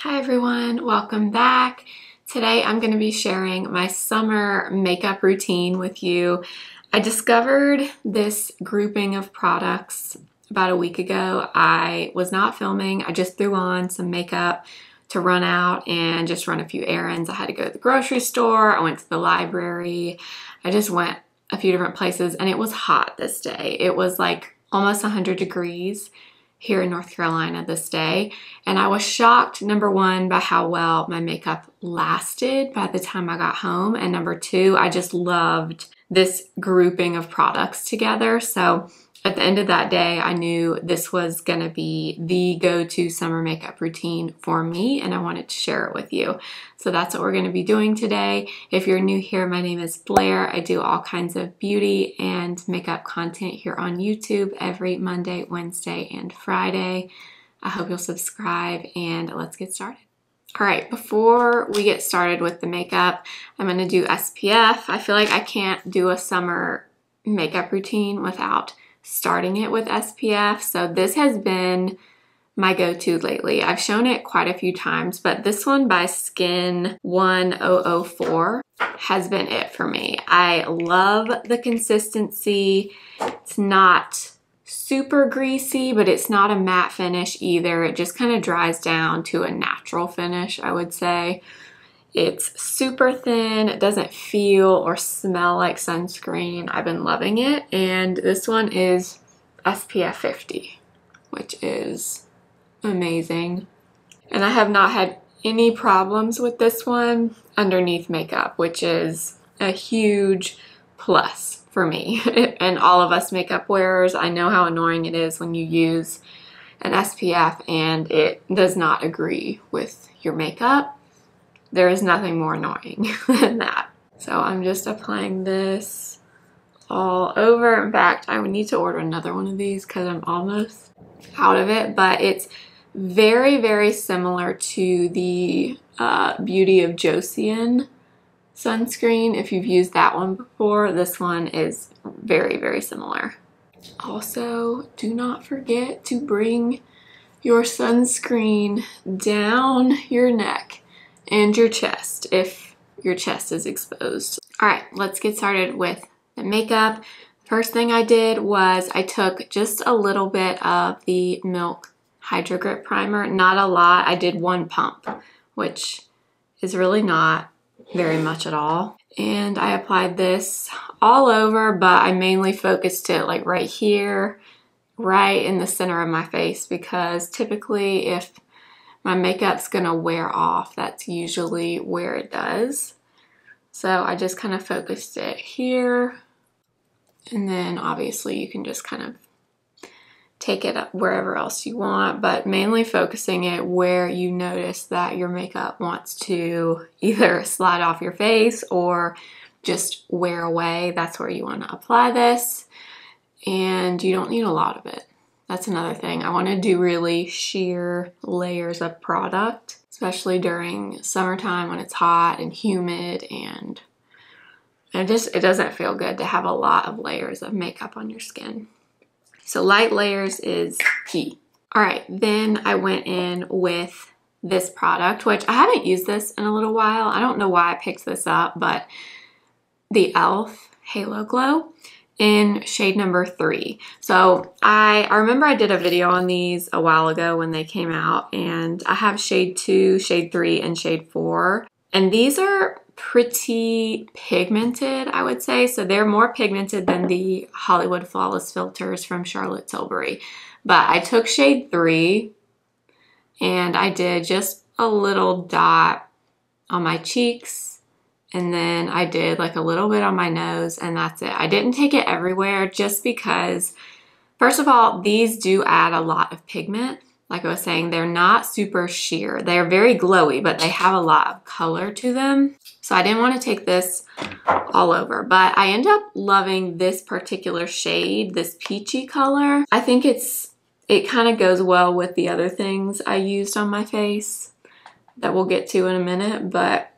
Hi everyone, welcome back. Today I'm going to be sharing my summer makeup routine with you. I discovered this grouping of products about a week ago. I was not filming, I just threw on some makeup to run out and just run a few errands. I had to go to the grocery store, I went to the library, I just went a few different places and it was hot this day. It was like almost 100 degrees here in North Carolina this day. And I was shocked, number one, by how well my makeup lasted by the time I got home. And number two, I just loved this grouping of products together. So at the end of that day, I knew this was gonna be the go-to summer makeup routine for me, and I wanted to share it with you. So that's what we're gonna be doing today. If you're new here, my name is Blair. I do all kinds of beauty and makeup content here on YouTube every Monday, Wednesday, and Friday. I hope you'll subscribe, and let's get started. All right, before we get started with the makeup, I'm gonna do SPF. I feel like I can't do a summer makeup routine without starting it with SPF. So this has been my go-to lately. I've shown it quite a few times, but this one by Skin 1004 has been it for me. I love the consistency. It's not super greasy, but it's not a matte finish either. It just kind of dries down to a natural finish, I would say. It's super thin, it doesn't feel or smell like sunscreen. I've been loving it, and this one is SPF 50, which is amazing. And I have not had any problems with this one underneath makeup, which is a huge plus for me. And all of us makeup wearers, I know how annoying it is when you use an SPF and it does not agree with your makeup. There is nothing more annoying than that. So I'm just applying this all over. In fact, I would need to order another one of these because I'm almost out of it, but it's very, very similar to the Beauty of Joseon sunscreen. If you've used that one before, this one is very, very similar. Also, do not forget to bring your sunscreen down your neck and your chest if your chest is exposed. All right, let's get started with the makeup. First thing I did was I took just a little bit of the Milk Hydro Grip Primer, not a lot. I did one pump, which is really not very much at all. And I applied this all over, but I mainly focused it like right here, right in the center of my face, because typically if my makeup's gonna wear off, that's usually where it does. So I just kind of focused it here. And then obviously you can just kind of take it up wherever else you want, but mainly focusing it where you notice that your makeup wants to either slide off your face or just wear away. That's where you want to apply this. And you don't need a lot of it. That's another thing. I want to do really sheer layers of product, especially during summertime when it's hot and humid, and it doesn't feel good to have a lot of layers of makeup on your skin. So light layers is key. All right, then I went in with this product, which I haven't used this in a little while. I don't know why I picked this up, but the e.l.f. Halo Glow in shade number 3. So I remember I did a video on these a while ago when they came out, and I have shade 2, shade 3, and shade 4. And these are pretty pigmented, I would say. So they're more pigmented than the Hollywood Flawless filters from Charlotte Tilbury. But I took shade 3 and I did just a little dot on my cheeks. And then I did like a little bit on my nose, and that's it. I didn't take it everywhere just because, first of all, these do add a lot of pigment. Like I was saying, they're not super sheer. They're very glowy, but they have a lot of color to them. So I didn't want to take this all over, but I end up loving this particular shade, this peachy color. I think it kind of goes well with the other things I used on my face that we'll get to in a minute, but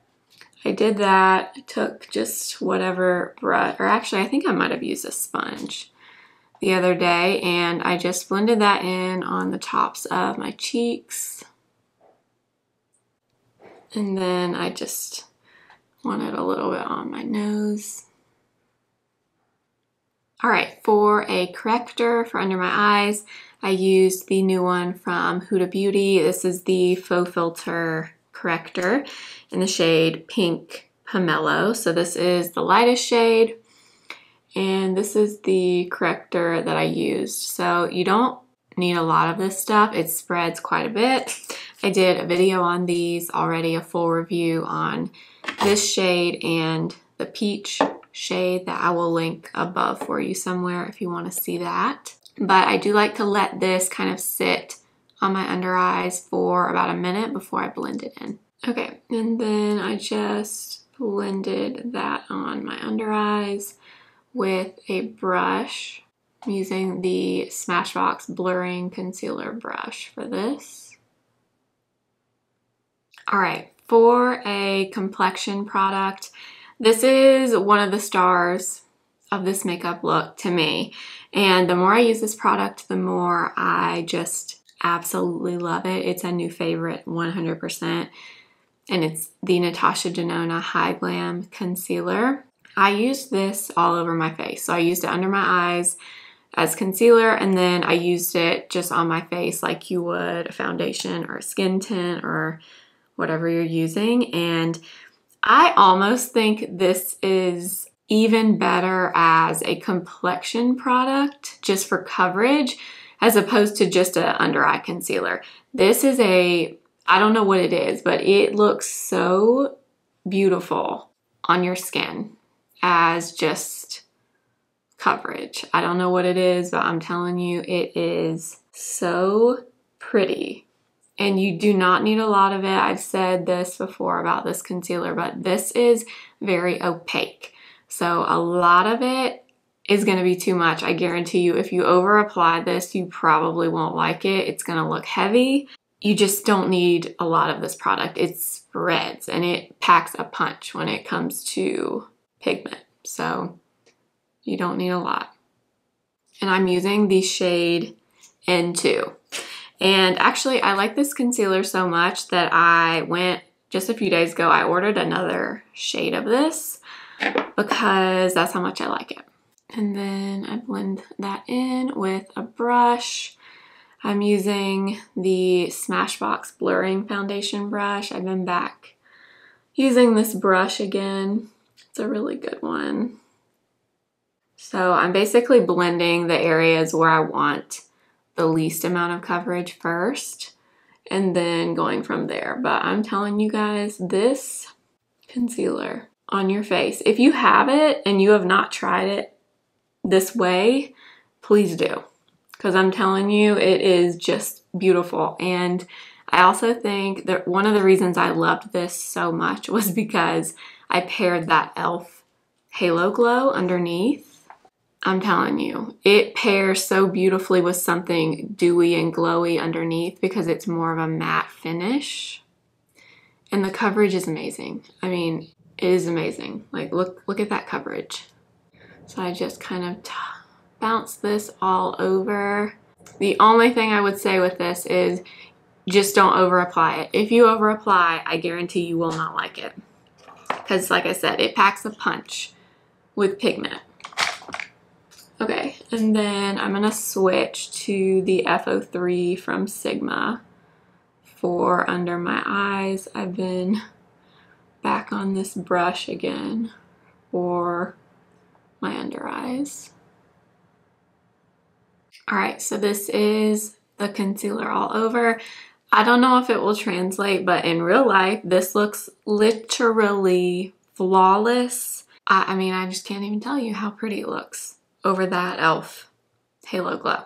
I did that. I took just whatever brush, or actually I think I might have used a sponge the other day, and I just blended that in on the tops of my cheeks. And then I just want it a little bit on my nose. All right, for a corrector for under my eyes, I used the new one from Huda Beauty. This is the Faux Filter Corrector in the shade Pink Pomelo. So this is the lightest shade, and this is the corrector that I used. So you don't need a lot of this stuff. It spreads quite a bit. I did a video on these already, a full review on this shade and the peach shade that I will link above for you somewhere if you want to see that. But I do like to let this kind of sit on my under eyes for about a minute before I blend it in. Okay, and then I just blended that on my under eyes with a brush. I'm using the Smashbox Blurring Concealer brush for this. All right, for a complexion product, this is one of the stars of this makeup look to me. And the more I use this product, the more I just absolutely love it. It's a new favorite, 100%. And it's the Natasha Denona Hy-Glam Concealer. I used this all over my face. So I used it under my eyes as concealer, and then I used it just on my face like you would a foundation or a skin tint or whatever you're using. And I almost think this is even better as a complexion product just for coverage as opposed to just an under eye concealer. This is I don't know what it is, but it looks so beautiful on your skin as just coverage. I don't know what it is, but I'm telling you, it is so pretty. And you do not need a lot of it. I've said this before about this concealer, but this is very opaque. So a lot of it is going to be too much. I guarantee you, if you over apply this, you probably won't like it. It's going to look heavy. You just don't need a lot of this product. It spreads and it packs a punch when it comes to pigment. So you don't need a lot. And I'm using the shade N2. And actually, I like this concealer so much that I went just a few days ago, I ordered another shade of this because that's how much I like it. And then I blend that in with a brush. I'm using the Smashbox Blurring Foundation brush. I've been back using this brush again. It's a really good one. So I'm basically blending the areas where I want the least amount of coverage first and then going from there. But I'm telling you guys, this concealer on your face, if you have it and you have not tried it this way, please do. Because I'm telling you, it is just beautiful. And I also think that one of the reasons I loved this so much was because I paired that e.l.f. Halo Glow underneath. I'm telling you, it pairs so beautifully with something dewy and glowy underneath because it's more of a matte finish. And the coverage is amazing. I mean, it is amazing. Like, look at that coverage. So I just kind of bounce this all over. The only thing I would say with this is just don't over apply it. If you over apply, I guarantee you will not like it. Because like I said, it packs a punch with pigment. Okay, and then I'm gonna switch to the F03 from Sigma for under my eyes. I've been back on this brush again for my under eyes. All right, so this is the concealer all over. I don't know if it will translate, but in real life, this looks literally flawless. I mean, I just can't even tell you how pretty it looks over that e.l.f. Halo Glow.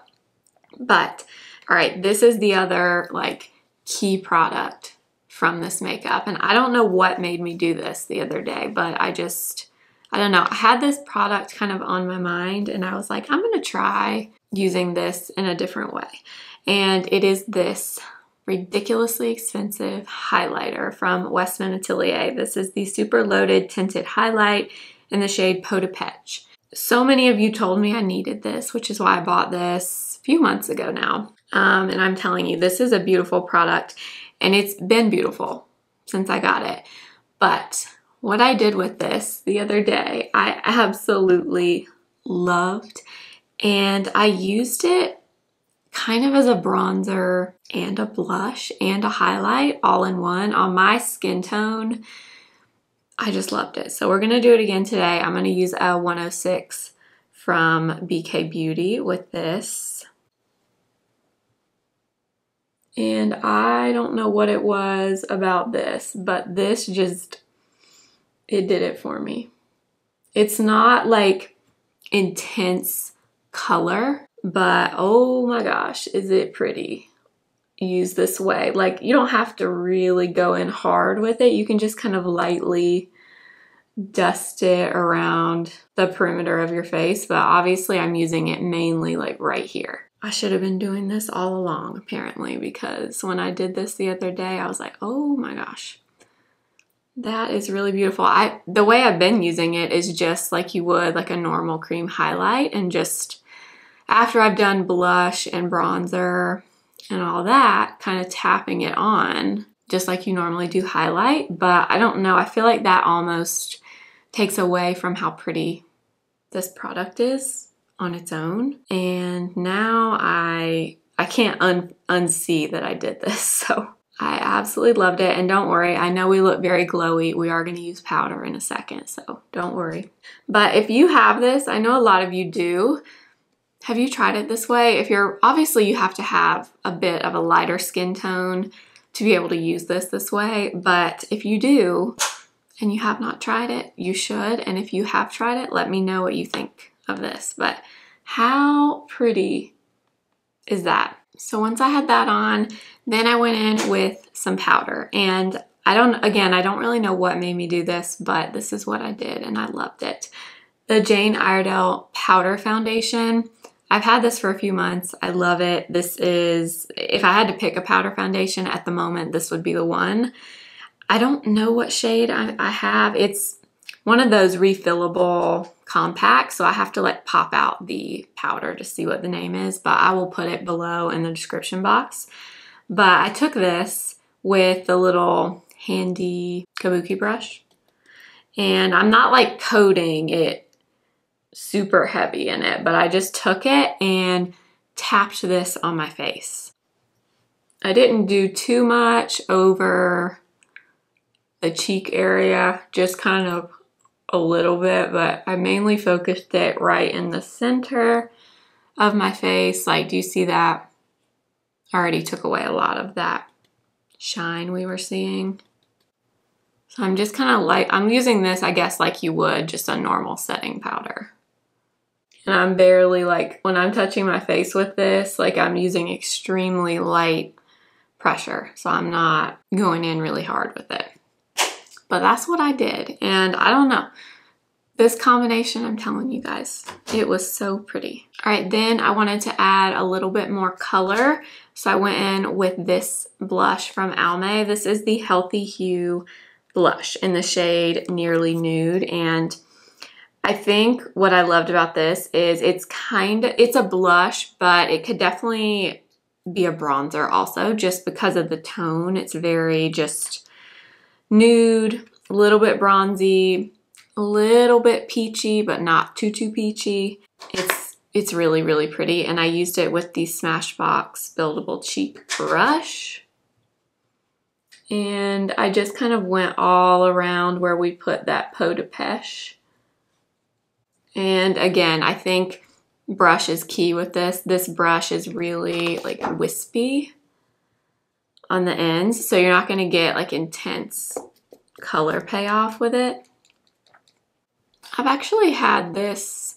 But, all right, this is the other like key product from this makeup. And I don't know what made me do this the other day, but I don't know. I had this product kind of on my mind and I was like, I'm gonna try using this in a different way. And it is this ridiculously expensive highlighter from Westman Atelier. This is the Super Loaded Tinted Highlight in the shade Peau de Peche. So many of you told me I needed this, which is why I bought this a few months ago now. And I'm telling you, this is a beautiful product and it's been beautiful since I got it. But what I did with this the other day, I absolutely loved, and I used it kind of as a bronzer and a blush and a highlight all in one on my skin tone. I just loved it. So we're gonna do it again today. I'm gonna use a 106 from BK Beauty with this. And I don't know what it was about this, but this just, it did it for me. It's not like intense color, but oh my gosh, is it pretty used this way. Like, you don't have to really go in hard with it. You can just kind of lightly dust it around the perimeter of your face, but obviously I'm using it mainly like right here. I should have been doing this all along apparently, because when I did this the other day, I was like, oh my gosh, that is really beautiful. The way I've been using it is just like you would like a normal cream highlight, and just after I've done blush and bronzer and all that, kind of tapping it on just like you normally do highlight. But I don't know, I feel like that almost takes away from how pretty this product is on its own. And now I can't unsee that I did this. So I absolutely loved it. And don't worry, I know we look very glowy. We are going to use powder in a second, so don't worry. But if you have this, I know a lot of you do. Have you tried it this way? If you're, obviously you have to have a bit of a lighter skin tone to be able to use this way. But if you do, and you have not tried it, you should. And if you have tried it, let me know what you think of this. But how pretty is that? So once I had that on, then I went in with some powder. And I don't really know what made me do this, but this is what I did and I loved it. The Jane Iredale Powder Foundation. I've had this for a few months. I love it. This is, if I had to pick a powder foundation at the moment, this would be the one. I don't know what shade I have. It's one of those refillable compacts, so I have to like pop out the powder to see what the name is, but I will put it below in the description box. But I took this with the little handy kabuki brush, and I'm not like coating it super heavy in it, but I just took it and tapped this on my face. I didn't do too much over the cheek area, just kind of a little bit, but I mainly focused it right in the center of my face. Like, do you see that? I already took away a lot of that shine we were seeing. So I'm just kind of like, I'm using this, I guess, like you would just a normal setting powder. And I'm barely like, when I'm touching my face with this, like I'm using extremely light pressure. So I'm not going in really hard with it. But that's what I did. And I don't know, this combination, I'm telling you guys, it was so pretty. All right, then I wanted to add a little bit more color. So I went in with this blush from Almay. This is the Healthy Hue blush in the shade Nearly Nude. And I think what I loved about this is it's a blush, but it could definitely be a bronzer also, just because of the tone. It's very just nude, a little bit bronzy, a little bit peachy, but not too peachy. It's really, really pretty. And I used it with the Smashbox Buildable Cheek brush. And I just kind of went all around where we put that Peau de Peche. And again, I think brush is key with this. This brush is really like wispy on the ends, so you're not going to get like intense color payoff with it. I've actually had this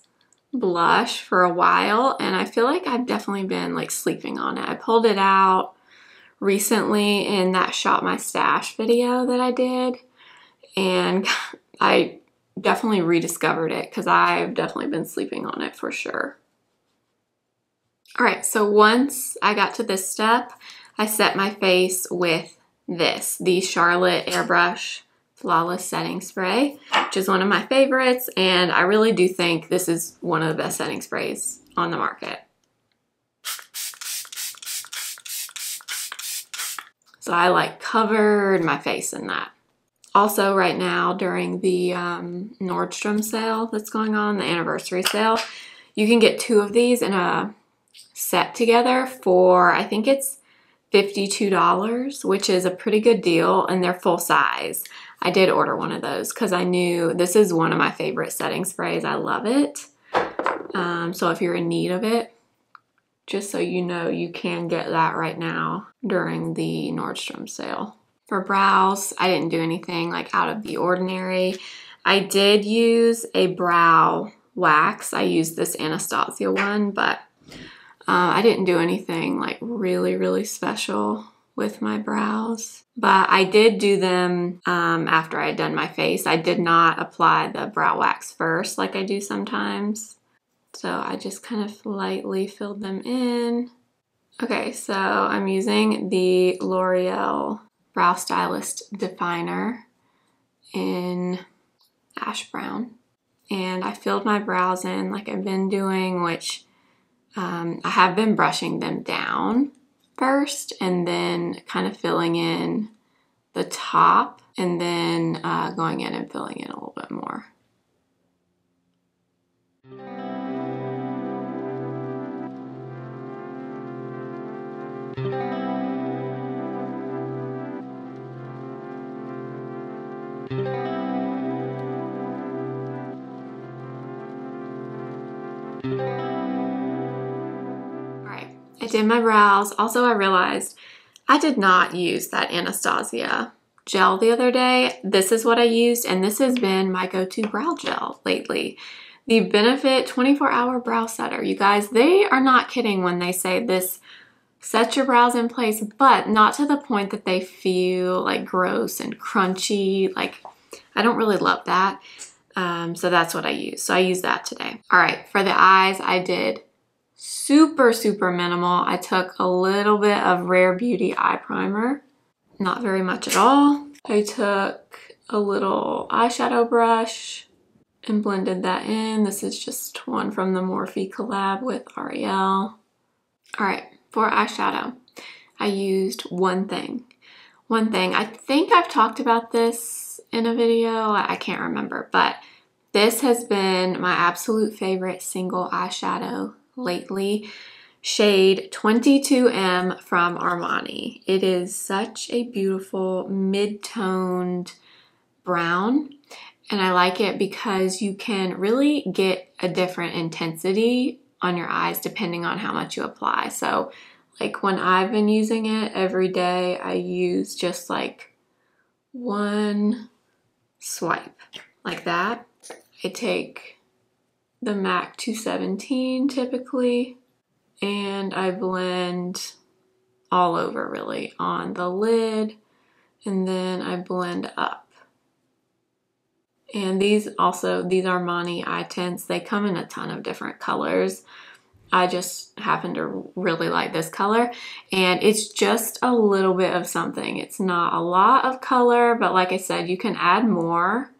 blush for a while, and I feel like I've definitely been like sleeping on it. I pulled it out recently in that Shop My Stash video that I did, and I definitely rediscovered it because I've definitely been sleeping on it for sure. All right, so once I got to this step, I set my face with this, the Charlotte Airbrush Flawless Setting Spray, which is one of my favorites, and I really do think this is one of the best setting sprays on the market. So I like covered my face in that. Also right now during the Nordstrom sale that's going on, the anniversary sale, you can get 2 of these in a set together for, I think it's $52, which is a pretty good deal, and they're full size. I did order one of those because I knew this is one of my favorite setting sprays. I love it. So if you're in need of it, just so you know, you can get that right now during the Nordstrom sale. For brows, I didn't do anything like out of the ordinary. I did use a brow wax. I used this Anastasia one, but I didn't do anything like really special with my brows. But I did do them after I had done my face. I did not apply the brow wax first like I do sometimes. So I just kind of lightly filled them in. Okay, so I'm using the L'Oreal Brow Stylist Definer in ash brown. And I filled my brows in like I've been doing, which I have been brushing them down first and then kind of filling in the top and then going in and filling in a little bit more. I did my brows. Also, I realized I did not use that Anastasia gel the other day. This is what I used, and this has been my go-to brow gel lately. The Benefit 24-Hour Brow Setter. You guys, they are not kidding when they say this sets your brows in place, but not to the point that they feel like gross and crunchy. Like, I don't really love that. So that's what I use. So I used that today. All right, for the eyes, I did super minimal. I took a little bit of Rare Beauty eye primer, not very much at all. I took a little eyeshadow brush and blended that in. This is just one from the Morphe collab with Ariel. All right, for eyeshadow, I used one thing. I think I've talked about this in a video, I can't remember, but this has been my absolute favorite single eyeshadow lately. Shade 22M from Armani. It is such a beautiful mid-toned brown, and I like it because you can really get a different intensity on your eyes depending on how much you apply. So like when I've been using it every day, I use just like one swipe like that. I take the MAC 217 typically, and I blend all over really on the lid, and then I blend up. And these Armani eye tints, they come in a ton of different colors. I just happen to really like this color, and it's just a little bit of something. It's not a lot of color, but like I said, you can add more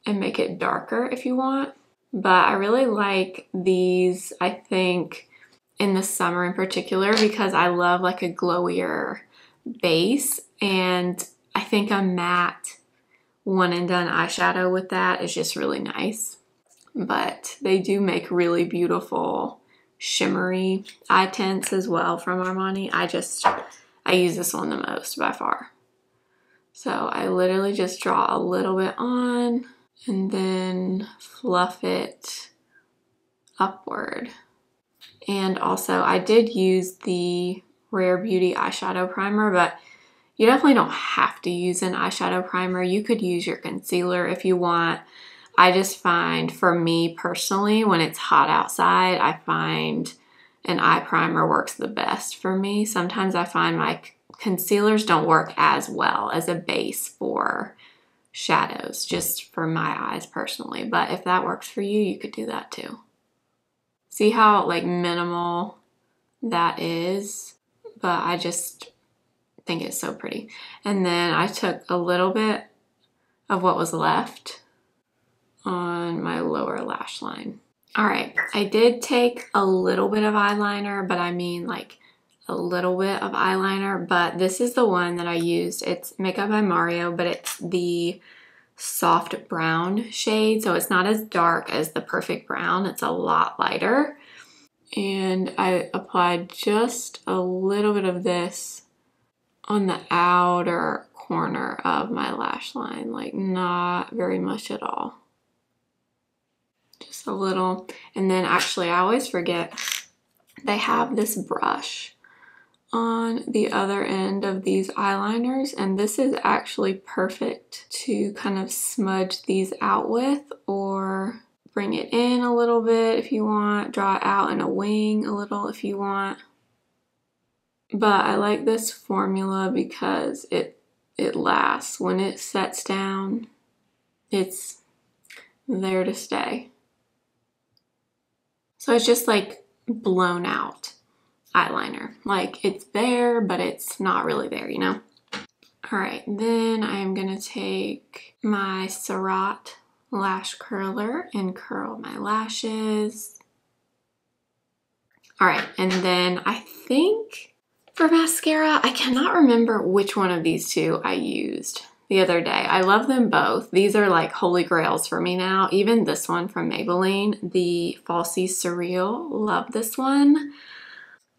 and make it darker if you want. But I really like these, I think, in the summer in particular, because I love like a glowier base, and I think a matte one and done eyeshadow with that is just really nice. But they do make really beautiful shimmery eye tints as well from Armani. I use this one the most by far. So I literally just draw a little bit on and then fluff it upward. And also I did use the Rare Beauty eyeshadow primer, but you definitely don't have to use an eyeshadow primer. You could use your concealer if you want. I just find, for me personally, when it's hot outside, I find an eye primer works the best for me. Sometimes I find my concealers don't work as well as a base for shadows, just for my eyes personally. But if that works for you, you could do that too. See how like minimal that is? But I just think it's so pretty. And then I took a little bit of what was left on my lower lash line. All right, I did take a little bit of eyeliner, but I mean like a little bit of eyeliner, but this is the one that I used. It's Makeup by Mario, but it's the soft brown shade, so it's not as dark as the Perfect Brown. It's a lot lighter. And I applied just a little bit of this on the outer corner of my lash line, like not very much at all. Just a little. And then actually I always forget they have this brush on the other end of these eyeliners, and this is actually perfect to kind of smudge these out with, or bring it in a little bit if you want, draw it out in a wing a little if you want. But I like this formula because it lasts. When it sets down, it's there to stay. So it's just like blown out eyeliner. Like it's there, but it's not really there, you know? All right, then I'm gonna take my Surratt lash curler and curl my lashes. All right, and then I think for mascara, I cannot remember which one of these two I used the other day. I love them both. These are like holy grails for me now. Even this one from Maybelline, the Falsies Surreal, love this one.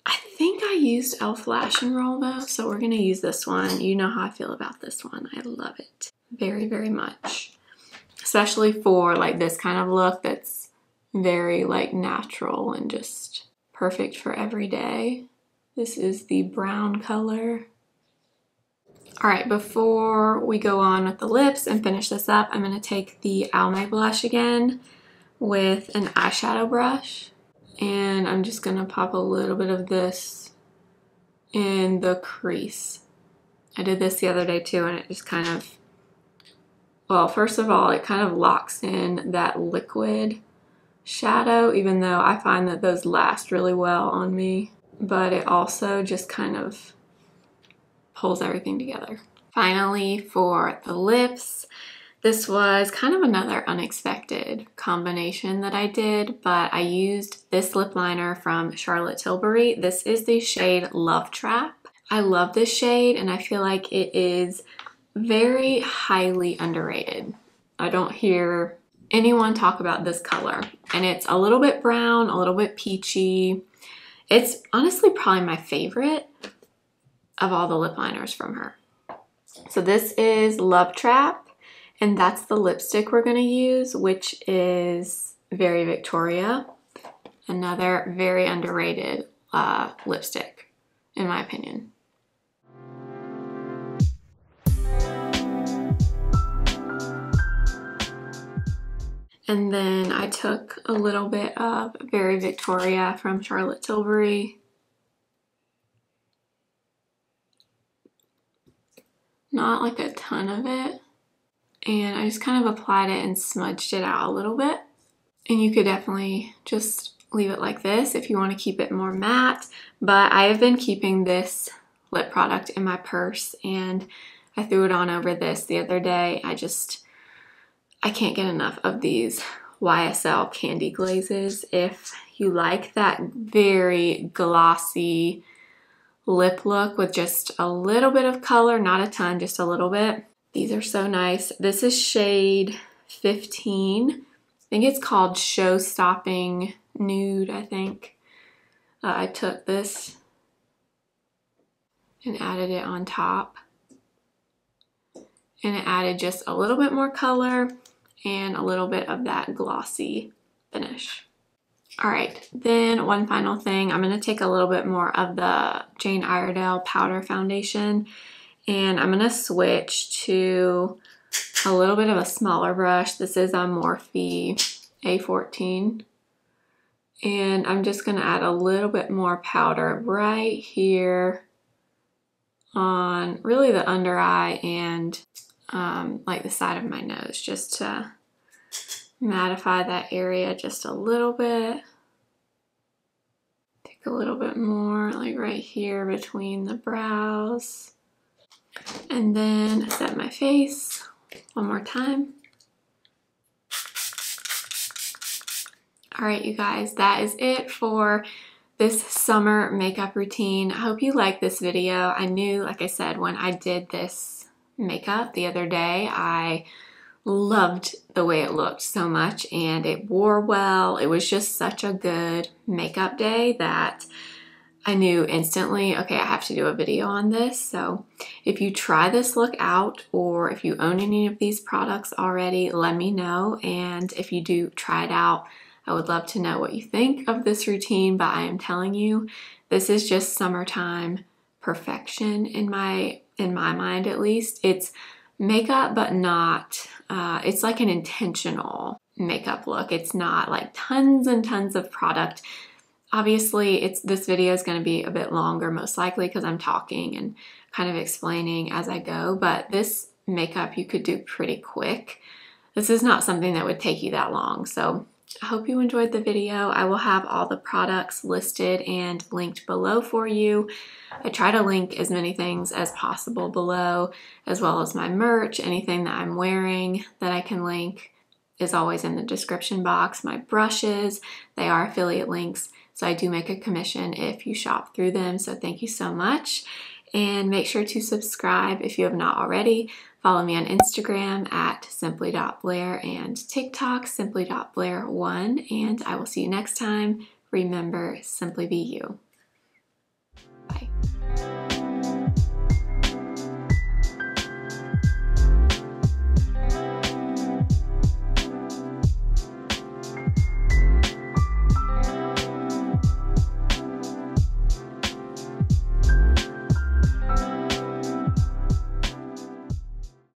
I think I used e.l.f. Lash and Roll though, so we're gonna use this one. You know how I feel about this one. I love it very, very much. Especially for like this kind of look that's very like natural and just perfect for every day. This is the brown color. All right, before we go on with the lips and finish this up, I'm gonna take the Almay blush again with an eyeshadow brush. And I'm just gonna pop a little bit of this in the crease. I did this the other day too, and it just kind of, well, first of all, it kind of locks in that liquid shadow, even though I find that those last really well on me. But it also just kind of pulls everything together. Finally, for the lips, this was kind of another unexpected combination that I did, but I used this lip liner from Charlotte Tilbury. This is the shade Love Trap. I love this shade, and I feel like it is very highly underrated. I don't hear anyone talk about this color, and it's a little bit brown, a little bit peachy. It's honestly probably my favorite of all the lip liners from her. So this is Love Trap, and that's the lipstick we're gonna use, which is Very Victoria. Another very underrated lipstick, in my opinion. And then I took a little bit of Very Victoria from Charlotte Tilbury. Not like a ton of it. And I just kind of applied it and smudged it out a little bit. And you could definitely just leave it like this if you want to keep it more matte. But I have been keeping this lip product in my purse, and I threw it on over this the other day. I can't get enough of these YSL candy glazes. If you like that very glossy lip look with just a little bit of color, not a ton, just a little bit, these are so nice. This is shade 15. I think it's called Show Stopping Nude, I think. I took this and added it on top. And it added just a little bit more color and a little bit of that glossy finish. All right, then one final thing. I'm gonna take a little bit more of the Jane Iredale powder foundation, and I'm gonna switch to a little bit of a smaller brush. This is a Morphe A14. And I'm just gonna add a little bit more powder right here on really the under eye and like the side of my nose, just to mattify that area just a little bit. Take a little bit more like right here between the brows. And then set my face one more time. All right, you guys, that is it for this summer makeup routine. I hope you like this video. I knew, like I said, when I did this makeup the other day, I loved the way it looked so much and it wore well. It was just such a good makeup day that I knew instantly, okay, I have to do a video on this. So if you try this look out or if you own any of these products already, let me know. And if you do try it out, I would love to know what you think of this routine. But I am telling you, this is just summertime perfection in my mind, at least. It's makeup, but not, it's like an intentional makeup look. It's not like tons and tons of product. Obviously, this video is going to be a bit longer, most likely, because I'm talking and kind of explaining as I go, but this makeup you could do pretty quick. This is not something that would take you that long, so I hope you enjoyed the video. I will have all the products listed and linked below for you. I try to link as many things as possible below, as well as my merch. Anything that I'm wearing that I can link is always in the description box. My brushes, they are affiliate links. So I do make a commission if you shop through them. So thank you so much. And make sure to subscribe if you have not already. Follow me on Instagram at simply.blair and TikTok simply.blair1. And I will see you next time. Remember, simply be you.